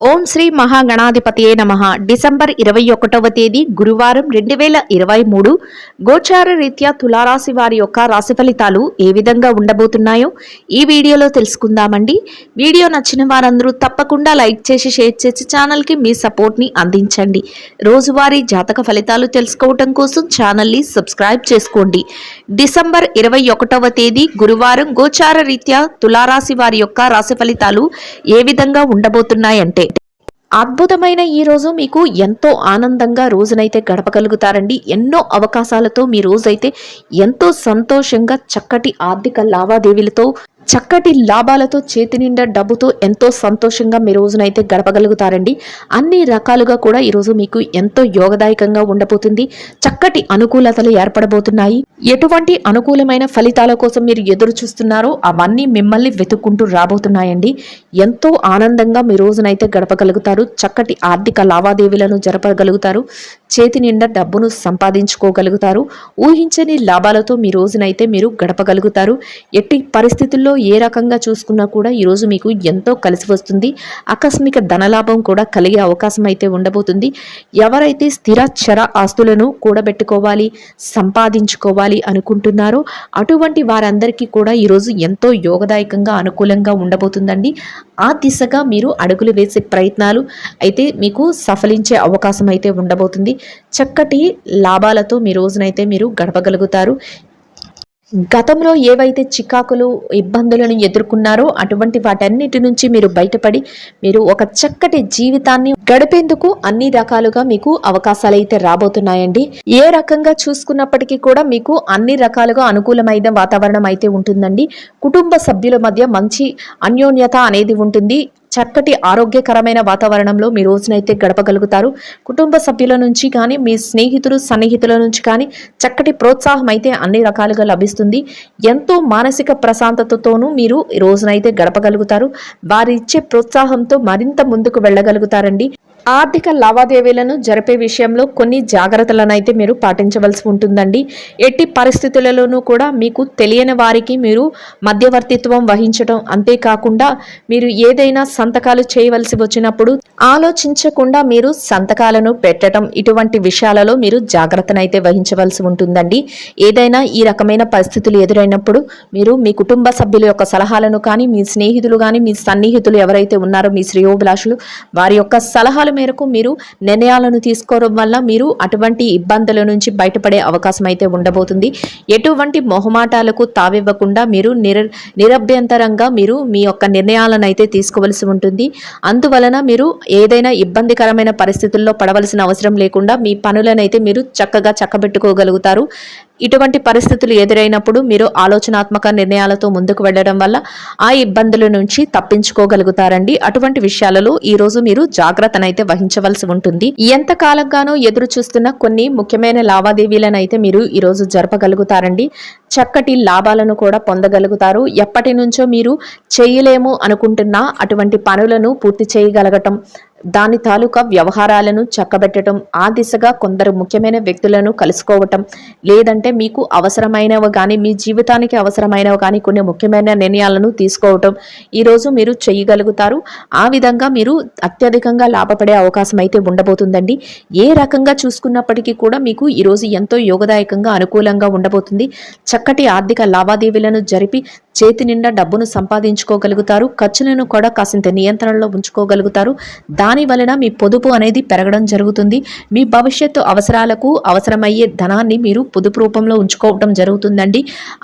ఓం శ్రీ మహాగణాధిపతియే నమః. డిసెంబర్ 21వ తేదీ గురువారం 2023 గోచార రీత్యా తులారాశి వారి యొక్క రాశి ఫలితాలు ఏ విధంగా ఉండబోతున్నాయో ఈ వీడియోలో తెలుసుకుందామండి. వీడియో నచ్చిన వారందరూ తప్పకుండా లైక్ చేసి షేర్ చేసి ఛానల్కి మీ సపోర్ట్ని అందించండి. రోజువారీ జాతక ఫలితాలు తెలుసుకోవటం కోసం ఛానల్ని సబ్స్క్రైబ్ చేసుకోండి. డిసెంబర్ 21వ తేదీ గురువారం గోచార రీత్యా తులారాశి వారి యొక్క రాశి ఫలితాలు ఏ విధంగా ఉండబోతున్నాయంటే, అద్భుతమైన ఈ రోజు మీకు ఎంతో ఆనందంగా రోజునైతే గడపగలుగుతారండి. ఎన్నో అవకాశాలతో మీ రోజైతే ఎంతో సంతోషంగా చక్కటి ఆర్థిక లావాదేవీలతో చక్కటి లాభాలతో చేతి నిండా డబ్బుతో ఎంతో సంతోషంగా మీ రోజునైతే గడపగలుగుతారండి. అన్ని రకాలుగా కూడా ఈరోజు మీకు ఎంతో యోగదాయకంగా ఉండబోతుంది. చక్కటి అనుకూలతలు ఏర్పడబోతున్నాయి. ఎటువంటి అనుకూలమైన ఫలితాల కోసం మీరు ఎదురు చూస్తున్నారో అవన్నీ మిమ్మల్ని వెతుక్కుంటూ రాబోతున్నాయండి. ఎంతో ఆనందంగా మీ రోజునైతే గడపగలుగుతారు. చక్కటి ఆర్థిక లావాదేవీలను జరపగలుగుతారు. చేతి నిండా డబ్బును సంపాదించుకోగలుగుతారు. ఊహించని లాభాలతో మీ రోజునైతే మీరు గడపగలుగుతారు. ఎట్టి పరిస్థితుల్లో ఏ రకంగా చూసుకున్నా కూడా ఈరోజు మీకు ఎంతో కలిసి వస్తుంది. ఆకస్మిక ధనలాభం కూడా కలిగే అవకాశం అయితే ఉండబోతుంది. ఎవరైతే స్థిర చర ఆస్తులను కూడబెట్టుకోవాలి, సంపాదించుకోవాలి అనుకుంటున్నారో అటువంటి వారందరికీ కూడా ఈరోజు ఎంతో యోగదాయకంగా అనుకూలంగా ఉండబోతుందండి. ఆ దిశగా మీరు అడుగులు వేసే ప్రయత్నాలు అయితే మీకు సఫలించే అవకాశం అయితే ఉండబోతుంది. చక్కటి లాభాలతో మీ రోజునైతే మీరు గడపగలుగుతారు. గతంలో ఏవైతే చికాకులు ఇబ్బందులను ఎదుర్కొన్నారో అటువంటి వాటన్నిటి నుంచి మీరు బయటపడి మీరు ఒక చక్కటి జీవితాన్ని గడిపేందుకు అన్ని రకాలుగా మీకు అవకాశాలు అయితే రాబోతున్నాయండి. ఏ రకంగా చూసుకున్నప్పటికీ కూడా మీకు అన్ని రకాలుగా అనుకూలమైన వాతావరణం అయితే ఉంటుందండి. కుటుంబ సభ్యుల మధ్య మంచి అన్యోన్యత అనేది ఉంటుంది. చక్కటి ఆరోగ్యకరమైన వాతావరణంలో మీ రోజునైతే గడపగలుగుతారు. కుటుంబ సభ్యుల నుంచి కానీ మీ స్నేహితులు సన్నిహితుల నుంచి కానీ చక్కటి ప్రోత్సాహం అయితే అన్ని రకాలుగా లభిస్తుంది. ఎంతో మానసిక ప్రశాంతతతోనూ మీరు ఈ రోజునైతే గడపగలుగుతారు. వారి ఇచ్చే ప్రోత్సాహంతో మరింత ముందుకు వెళ్ళగలుగుతారండి. ఆర్థిక లావాదేవీలను జరిపే విషయంలో కొన్ని జాగ్రత్తలను అయితే మీరు పాటించవలసి ఉంటుందండి. ఎట్టి పరిస్థితులలోనూ కూడా మీకు తెలియని వారికి మీరు మధ్యవర్తిత్వం వహించడం, అంతేకాకుండా మీరు ఏదైనా సంతకాలు చేయవలసి వచ్చినప్పుడు ఆలోచించకుండా మీరు సంతకాలను పెట్టడం, ఇటువంటి విషయాలలో మీరు జాగ్రత్తనైతే వహించవలసి ఉంటుందండి. ఏదైనా ఈ రకమైన పరిస్థితులు ఎదురైనప్పుడు మీరు మీ కుటుంబ సభ్యుల యొక్క సలహాలను కానీ, మీ స్నేహితులు కానీ, మీ సన్నిహితులు ఎవరైతే ఉన్నారో మీ శ్రేయోభిలాషులు వారి యొక్క సలహాల మేరకు మీరు నిర్ణయాలను తీసుకోవడం వల్ల మీరు అటువంటి ఇబ్బందుల నుంచి బయటపడే అవకాశం అయితే ఉండబోతుంది. ఎటువంటి మొహమాటాలకు తావివ్వకుండా మీరు నిరభ్యంతరంగా మీరు మీ యొక్క నిర్ణయాలను అయితే తీసుకోవలసి ఉంటుంది. అందువలన మీరు ఏదైనా ఇబ్బందికరమైన పరిస్థితుల్లో పడవలసిన అవసరం లేకుండా మీ పనులనైతే మీరు చక్కగా చక్కబెట్టుకోగలుగుతారు. ఇటువంటి పరిస్థితులు ఎదురైనప్పుడు మీరు ఆలోచనాత్మక నిర్ణయాలతో ముందుకు వెళ్ళడం వల్ల ఆ ఇబ్బందుల నుంచి తప్పించుకోగలుగుతారండి. అటువంటి విషయాలలో ఈ రోజు మీరు జాగ్రత్తనైతే వహించవలసి ఉంటుంది. ఎంతకాలంగానో ఎదురు చూస్తున్న కొన్ని ముఖ్యమైన లావాదేవీలను అయితే మీరు ఈ రోజు జరపగలుగుతారండి. చక్కటి లాభాలను కూడా పొందగలుగుతారు. ఎప్పటి నుంచో మీరు చేయలేము అనుకుంటున్న అటువంటి పనులను పూర్తి చేయగలగటం, దాని తాలూకా వ్యవహారాలను చక్కబెట్టడం, ఆ దిశగా కొందరు ముఖ్యమైన వ్యక్తులను కలుసుకోవటం, లేదంటే మీకు అవసరమైనవి కానీ మీ జీవితానికి అవసరమైనవి కానీ కొన్ని ముఖ్యమైన నిర్ణయాలను తీసుకోవటం ఈరోజు మీరు చేయగలుగుతారు. ఆ విధంగా మీరు అత్యధికంగా లాభపడే అవకాశం అయితే ఉండబోతుందండి. ఏ రకంగా చూసుకున్నప్పటికీ కూడా మీకు ఈరోజు ఎంతో యోగదాయకంగా అనుకూలంగా ఉండబోతుంది. చక్కటి ఆర్థిక లావాదేవీలను జరిపి చేతి నిండా డబ్బును సంపాదించుకోగలుగుతారు. ఖర్చులను కూడా కాసింత నియంత్రణలో ఉంచుకోగలుగుతారు. దాని వలన మీ పొదుపు అనేది పెరగడం జరుగుతుంది. మీ భవిష్యత్తు అవసరాలకు అవసరమయ్యే ధనాన్ని మీరు పొదుపు రూపంలో ఉంచుకోవడం జరుగుతుందండి.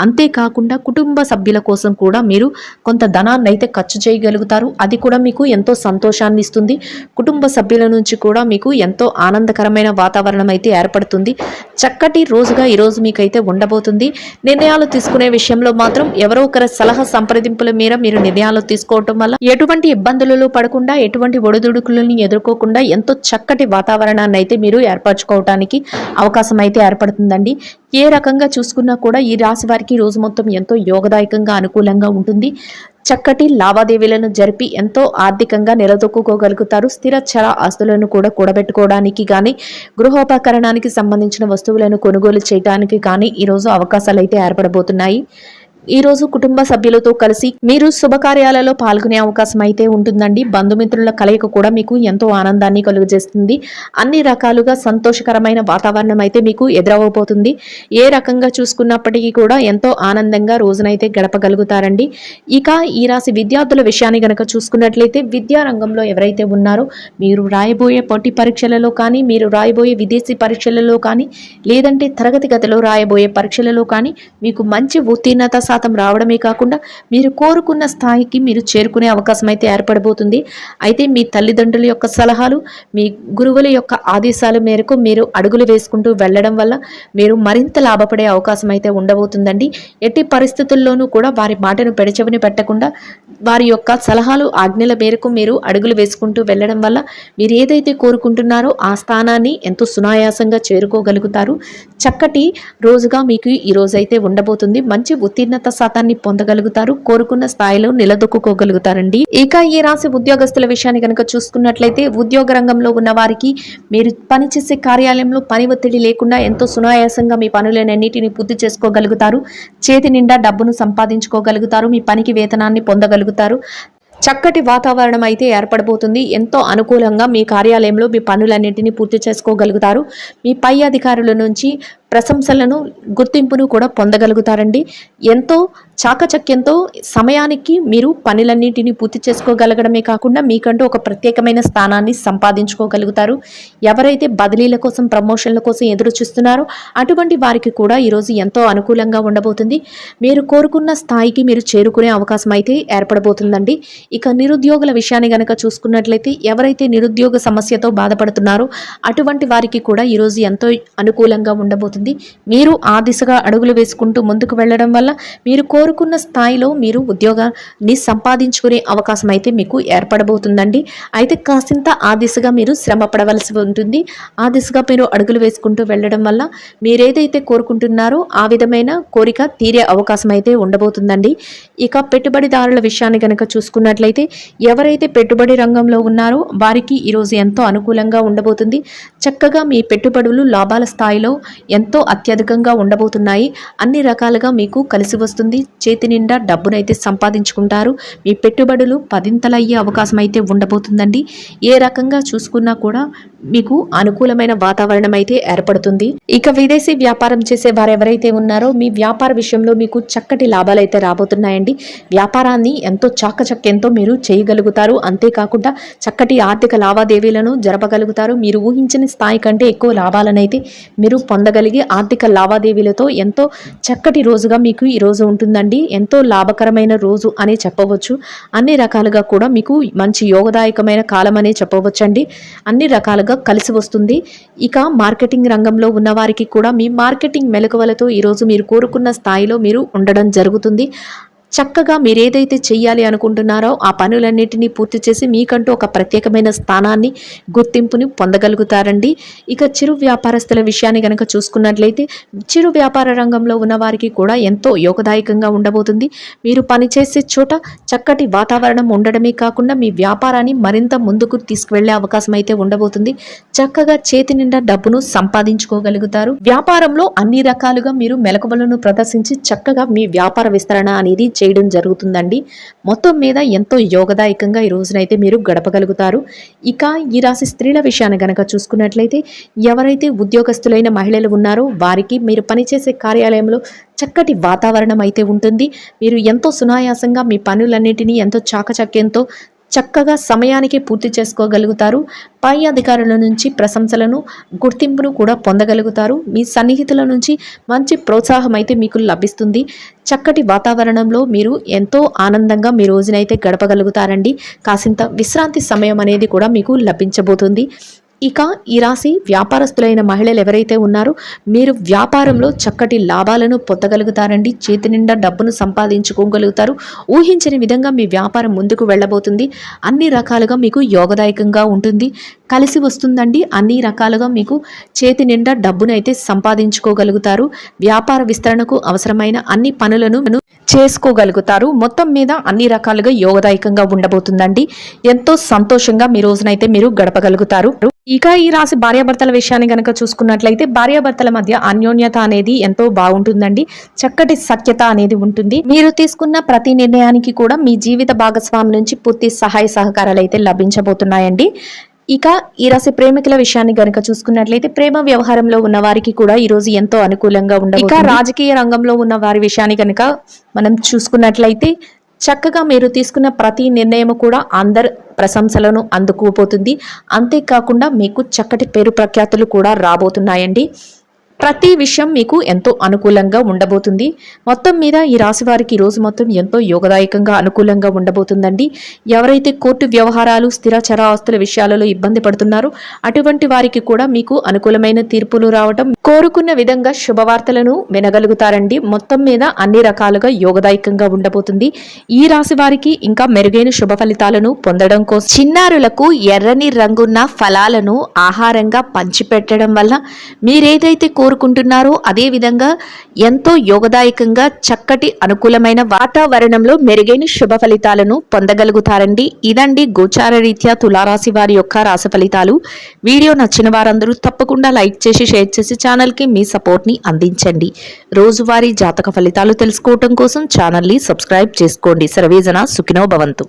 అంతేకాకుండా కుటుంబ సభ్యుల కోసం కూడా మీరు కొంత ధనాన్ని అయితే ఖర్చు చేయగలుగుతారు. అది కూడా మీకు ఎంతో సంతోషాన్ని ఇస్తుంది. కుటుంబ సభ్యుల నుంచి కూడా మీకు ఎంతో ఆనందకరమైన వాతావరణం అయితే ఏర్పడుతుంది. చక్కటి రోజుగా ఈరోజు మీకైతే ఉండబోతుంది. నిర్ణయాలు తీసుకునే విషయంలో మాత్రం ఎవరో ఒకరి సలహా సంప్రదింపుల మేర మీరు నిర్ణయాలు తీసుకోవటం వల్ల ఎటువంటి ఇబ్బందులలో పడకుండా, ఎటువంటి ఒడిదుడుకులను ఎదుర్కోకుండా ఎంతో చక్కటి వాతావరణాన్ని అయితే మీరు ఏర్పరచుకోవటానికి అవకాశం అయితే ఏర్పడుతుందండి. ఏ రకంగా చూసుకున్నా కూడా ఈ రాశి వారికి రోజు మొత్తం ఎంతో యోగదాయకంగా అనుకూలంగా ఉంటుంది. చక్కటి లావాదేవీలను జరిపి ఎంతో ఆర్థికంగా నిలదొక్కుకోగలుగుతారు. స్థిర చర ఆస్తులను కూడా కూడబెట్టుకోవడానికి కానీ, గృహోపకరణానికి సంబంధించిన వస్తువులను కొనుగోలు చేయడానికి కానీ ఈరోజు అవకాశాలు అయితే ఏర్పడబోతున్నాయి. ఈ రోజు కుటుంబ సభ్యులతో కలిసి మీరు శుభకార్యాలలో పాల్గొనే అవకాశం అయితే ఉంటుందండి. బంధుమిత్రుల కలయిక కూడా మీకు ఎంతో ఆనందాన్ని కలుగజేస్తుంది. అన్ని రకాలుగా సంతోషకరమైన వాతావరణం అయితే మీకు ఎదురవబోతుంది. ఏ రకంగా చూసుకున్నప్పటికీ కూడా ఎంతో ఆనందంగా రోజునైతే గడపగలుగుతారండి. ఇక ఈ రాశి విద్యార్థుల విషయాన్ని గనక చూసుకున్నట్లయితే విద్యా రంగంలో ఎవరైతే ఉన్నారో మీరు రాయబోయే పోటీ పరీక్షలలో కానీ, మీరు రాయబోయే విదేశీ పరీక్షలలో కానీ, లేదంటే తరగతి గదిలో రాయబోయే పరీక్షలలో కానీ మీకు మంచి ఉత్తీర్ణత శాతం రావడమే కాకుండా మీరు కోరుకున్న స్థాయికి మీరు చేరుకునే అవకాశం అయితే ఏర్పడబోతుంది. అయితే మీ తల్లిదండ్రుల యొక్క సలహాలు, మీ గురువుల యొక్క ఆదేశాల మేరకు మీరు అడుగులు వేసుకుంటూ వెళ్ళడం వల్ల మీరు మరింత లాభపడే అవకాశం అయితే ఉండబోతుందండి. ఎట్టి పరిస్థితుల్లోనూ కూడా వారి మాటను పెడచెవిని పెట్టకుండా వారి యొక్క సలహాలు, ఆజ్ఞల మేరకు మీరు అడుగులు వేసుకుంటూ వెళ్ళడం వల్ల మీరు ఏదైతే కోరుకుంటున్నారో ఆ స్థానాన్ని ఎంతో సునాయాసంగా చేరుకోగలుగుతారు. చక్కటి రోజుగా మీకు ఈ రోజైతే ఉండబోతుంది. మంచి ఉత్తీర్ణత శాతాన్ని పొందగలుగుతారు. కోరుకున్న స్థాయిలో నిలదొక్కుకోగలుగుతారండి. ఇక ఈ రాశి ఉద్యోగస్తుల విషయాన్ని కనుక చూసుకున్నట్లయితే ఉద్యోగ రంగంలో ఉన్న వారికి మీరు పనిచేసే కార్యాలయంలో పని ఒత్తిడి లేకుండా ఎంతో సునాయాసంగా మీ పనులన్నింటినీ పూర్తి చేసుకోగలుగుతారు. చేతి నిండా డబ్బును సంపాదించుకోగలుగుతారు. మీ పనికి వేతనాన్ని పొందగలుగుతారు. చక్కటి వాతావరణం అయితే ఏర్పడబోతుంది. ఎంతో అనుకూలంగా మీ కార్యాలయంలో మీ పనులన్నింటినీ పూర్తి చేసుకోగలుగుతారు. మీ పై అధికారుల నుంచి ప్రశంసలను, గుర్తింపును కూడా పొందగలుగుతారండి. ఎంతో చాకచక్యంతో సమయానికి మీరు పనులన్నింటినీ పూర్తి చేసుకోగలగడమే కాకుండా మీకంటూ ఒక ప్రత్యేకమైన స్థానాన్ని సంపాదించుకోగలుగుతారు. ఎవరైతే బదిలీల కోసం, ప్రమోషన్ల కోసం ఎదురు చూస్తున్నారో అటువంటి వారికి కూడా ఈరోజు ఎంతో అనుకూలంగా ఉండబోతుంది. మీరు కోరుకున్న స్థాయికి మీరు చేరుకునే అవకాశం అయితే ఏర్పడబోతుందండి. ఇక నిరుద్యోగుల విషయాన్ని గనక చూసుకున్నట్లయితే ఎవరైతే నిరుద్యోగ సమస్యతో బాధపడుతున్నారో అటువంటి వారికి కూడా ఈరోజు ఎంతో అనుకూలంగా ఉండబోతుంది. మీరు ఆ దిశగా అడుగులు వేసుకుంటూ ముందుకు వెళ్ళడం వల్ల మీరు కోరుకున్న స్థాయిలో మీరు ఉద్యోగాన్ని సంపాదించుకునే అవకాశం అయితే మీకు ఏర్పడబోతుందండి. అయితే కాసింత ఆ దిశగా మీరు శ్రమ పడవలసి ఉంటుంది. ఆ దిశగా మీరు అడుగులు వేసుకుంటూ వెళ్ళడం వల్ల మీరేదైతే కోరుకుంటున్నారో ఆ విధమైన కోరిక తీరే అవకాశం అయితే ఉండబోతుందండి. ఇక పెట్టుబడిదారుల విషయాన్ని కనుక చూసుకున్నట్లయితే ఎవరైతే పెట్టుబడి రంగంలో ఉన్నారో వారికి ఈరోజు ఎంతో అనుకూలంగా ఉండబోతుంది. చక్కగా మీ పెట్టుబడులు లాభాల స్థాయిలో ఎంతో అత్యధికంగా ఉండబోతున్నాయి. అన్ని రకాలుగా మీకు కలిసి వస్తుంది. చేతి నిండా డబ్బునైతే సంపాదించుకుంటారు. మీ పెట్టుబడులు పదింతలయ్యే అవకాశం అయితే ఉండబోతుందండి. ఏ రకంగా చూసుకున్నా కూడా మీకు అనుకూలమైన వాతావరణం అయితే ఏర్పడుతుంది. ఇక విదేశీ వ్యాపారం చేసే వారు ఎవరైతే ఉన్నారో మీ వ్యాపార విషయంలో మీకు చక్కటి లాభాలు అయితే రాబోతున్నాయండి. వ్యాపారాన్ని ఎంతో చాకచక్యంతో మీరు చేయగలుగుతారు. అంతేకాకుండా చక్కటి ఆర్థిక లావాదేవీలను జరపగలుగుతారు. మీరు ఊహించిన స్థాయి కంటే ఎక్కువ లాభాలనైతే మీరు పొందగలిగి ఆర్థిక లావాదేవీలతో ఎంతో చక్కటి రోజుగా మీకు ఈ రోజు ఉంటుందండి. ఎంతో లాభకరమైన రోజు అని చెప్పవచ్చు. అన్ని రకాలుగా కూడా మీకు మంచి యోగదాయకమైన కాలం అనే చెప్పవచ్చండి. అన్ని రకాలుగా కలిసి వస్తుంది. ఇక మార్కెటింగ్ రంగంలో ఉన్న వారికి కూడా మీ మార్కెటింగ్ మెలకువలతో ఈరోజు మీరు కోరుకున్న స్థాయిలో మీరు ఉండడం జరుగుతుంది. చక్కగా మీరు ఏదైతే చెయ్యాలి అనుకుంటున్నారో ఆ పనులన్నిటినీ పూర్తి చేసి మీకంటూ ఒక ప్రత్యేకమైన స్థానాన్ని, గుర్తింపుని పొందగలుగుతారండి. ఇక చిరు వ్యాపారస్తుల విషయాన్ని కనుక చూసుకున్నట్లయితే చిరు వ్యాపార రంగంలో ఉన్న వారికి కూడా ఎంతో యోగదాయకంగా ఉండబోతుంది. మీరు పనిచేసే చోట చక్కటి వాతావరణం ఉండడమే కాకుండా మీ వ్యాపారాన్ని మరింత ముందుకు తీసుకువెళ్లే అవకాశం అయితే ఉండబోతుంది. చక్కగా చేతి నిండా డబ్బును సంపాదించుకోగలుగుతారు. వ్యాపారంలో అన్ని రకాలుగా మీరు మెలకువలను ప్రదర్శించి చక్కగా మీ వ్యాపార విస్తరణ అనేది చేయడం జరుగుతుందండి. మొత్తం మీద ఎంతో యోగదాయకంగా ఈ రోజునైతే మీరు గడపగలుగుతారు. ఇక ఈ రాశి స్త్రీల విషయాన్ని గనక చూసుకున్నట్లయితే ఎవరైతే ఉద్యోగస్తులైన మహిళలు ఉన్నారో వారికి మీరు పనిచేసే కార్యాలయంలో చక్కటి వాతావరణం అయితే ఉంటుంది. మీరు ఎంతో సునాయాసంగా మీ పనులన్నిటినీ ఎంతో చాకచక్యంతో చక్కగా సమయానికి పూర్తి చేసుకోగలుగుతారు. పై అధికారుల నుంచి ప్రశంసలను, గుర్తింపును కూడా పొందగలుగుతారు. మీ సన్నిహితుల నుంచి మంచి ప్రోత్సాహం అయితే మీకు లభిస్తుంది. చక్కటి వాతావరణంలో మీరు ఎంతో ఆనందంగా మీ రోజునైతే గడపగలుగుతారండి. కాసింత విశ్రాంతి సమయం అనేది కూడా మీకు లభించబోతుంది. ఇక ఈ రాశి వ్యాపారస్తులైన మహిళలు ఎవరైతే ఉన్నారో మీరు వ్యాపారంలో చక్కటి లాభాలను పొందగలుగుతారండి. చేతి నిండా డబ్బును సంపాదించుకోగలుగుతారు. ఊహించని విధంగా మీ వ్యాపారం ముందుకు వెళ్ళబోతుంది. అన్ని రకాలుగా మీకు యోగదాయకంగా ఉంటుంది. కలిసి వస్తుందండి. అన్ని రకాలుగా మీకు చేతి నిండా డబ్బునైతే సంపాదించుకోగలుగుతారు. వ్యాపార విస్తరణకు అవసరమైన అన్ని పనులను చేసుకోగలుగుతారు. మొత్తం మీద అన్ని రకాలుగా యోగదాయకంగా ఉండబోతుందండి. ఎంతో సంతోషంగా మీ రోజునైతే మీరు గడపగలుగుతారు. ఇక ఈ రాశి భార్యాభర్తల విషయాన్ని గనక చూసుకున్నట్లయితే భార్యాభర్తల మధ్య అన్యోన్యత అనేది ఎంతో బాగుంటుందండి. చక్కటి సఖ్యత అనేది ఉంటుంది. మీరు తీసుకున్న ప్రతి నిర్ణయానికి కూడా మీ జీవిత భాగస్వామి నుంచి పూర్తి సహాయ సహకారాలు అయితే లభించబోతున్నాయండి. ఇక ఈ రాశి ప్రేమికుల విషయాన్ని గనక చూసుకున్నట్లయితే ప్రేమ వ్యవహారంలో ఉన్న వారికి కూడా ఈ రోజు ఎంతో అనుకూలంగా ఉండదు. ఇక రాజకీయ రంగంలో ఉన్న వారి విషయాన్ని గనక మనం చూసుకున్నట్లయితే చక్కగా మీరు తీసుకున్న ప్రతి నిర్ణయం కూడా అందరి ప్రశంసలను అందుకోబోతుంది. అంతేకాకుండా మీకు చక్కటి పేరు ప్రఖ్యాతులు కూడా రాబోతున్నాయండి. ప్రతి విషయం మీకు ఎంతో అనుకూలంగా ఉండబోతుంది. మొత్తం మీద ఈ రాశి వారికి ఈ రోజు మొత్తం ఎంతో యోగదాయకంగా అనుకూలంగా ఉండబోతుందండి. ఎవరైతే కోర్టు వ్యవహారాలు స్థిర చరాస్తుల విషయాలలో ఇబ్బంది పడుతున్నారో అటువంటి వారికి కూడా మీకు అనుకూలమైన తీర్పులు రావటం, కోరుకున్న విధంగా శుభవార్తలను వినగలుగుతారండి. మొత్తం మీద అన్ని రకాలుగా యోగదాయకంగా ఉండబోతుంది. ఈ రాశి వారికి ఇంకా మెరుగైన శుభ ఫలితాలను పొందడం కోసం చిన్నారులకు ఎర్రని రంగున్న ఫలాలను ఆహారంగా పంచిపెట్టడం వల్ల మీరేదైతే కోరుకుంటున్నారో అదే విధంగా ఎంతో యోగదాయకంగా చక్కటి అనుకూలమైన వాతావరణంలో మెరుగైన శుభ ఫలితాలను పొందగలుగుతారండి. ఇదండి గోచార రీత్యా తులారాశి వారి యొక్క రాశి ఫలితాలు. వీడియో నచ్చిన వారందరూ తప్పకుండా లైక్ చేసి షేర్ చేసి ఛానల్కి మీ సపోర్ట్ని అందించండి. రోజువారీ జాతక ఫలితాలు తెలుసుకోవటం కోసం ఛానల్ని సబ్స్క్రైబ్ చేసుకోండి. సర్వేజన సుఖినో భవంతు.